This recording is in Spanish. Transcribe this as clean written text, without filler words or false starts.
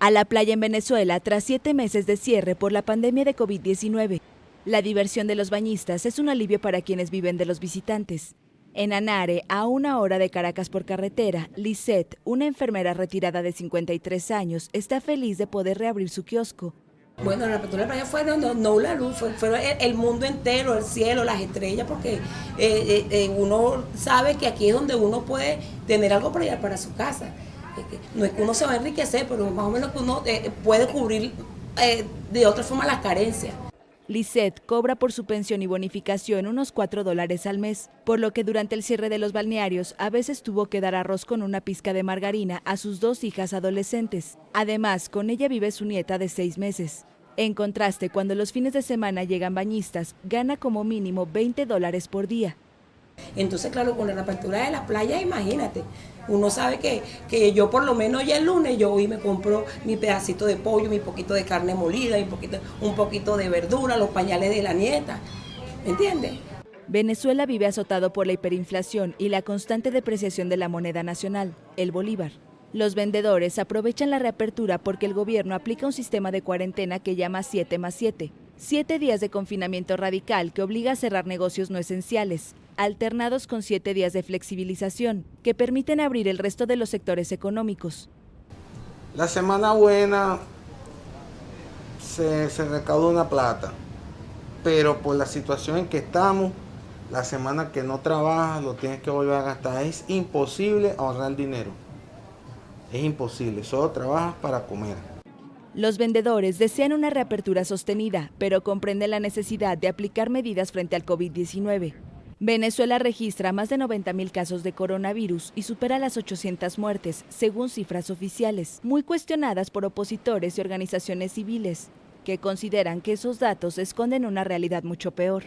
a la playa en Venezuela tras 7 meses de cierre por la pandemia de COVID-19. La diversión de los bañistas es un alivio para quienes viven de los visitantes. En Anare, a 1 hora de Caracas por carretera, Lisette, una enfermera retirada de 53 años, está feliz de poder reabrir su kiosco. Bueno, la apertura de la playa fue no la luz, fue el mundo entero, el cielo, las estrellas, porque uno sabe que aquí es donde uno puede tener algo para llevar para su casa. No es que uno se va a enriquecer, pero más o menos que uno puede cubrir de otra forma las carencias. Lisette cobra por su pensión y bonificación unos $4 al mes, por lo que durante el cierre de los balnearios a veces tuvo que dar arroz con una pizca de margarina a sus 2 hijas adolescentes. Además, con ella vive su nieta de 6 meses. En contraste, cuando los fines de semana llegan bañistas, gana como mínimo $20 por día. Entonces, claro, con la reapertura de la playa, imagínate, uno sabe que yo por lo menos ya el lunes yo hoy me compro mi pedacito de pollo, mi poquito de carne molida, un poquito de verdura, los pañales de la nieta, ¿me entiendes? Venezuela vive azotado por la hiperinflación y la constante depreciación de la moneda nacional, el bolívar. Los vendedores aprovechan la reapertura porque el gobierno aplica un sistema de cuarentena que llama 7+7. 7 días de confinamiento radical que obliga a cerrar negocios no esenciales, alternados con 7 días de flexibilización, que permiten abrir el resto de los sectores económicos. La semana buena se recauda una plata, pero por la situación en que estamos, la semana que no trabajas lo tienes que volver a gastar. Es imposible ahorrar dinero. Es imposible, solo trabajas para comer. Los vendedores desean una reapertura sostenida, pero comprenden la necesidad de aplicar medidas frente al COVID-19. Venezuela registra más de 90.000 casos de coronavirus y supera las 800 muertes, según cifras oficiales, muy cuestionadas por opositores y organizaciones civiles, que consideran que esos datos esconden una realidad mucho peor.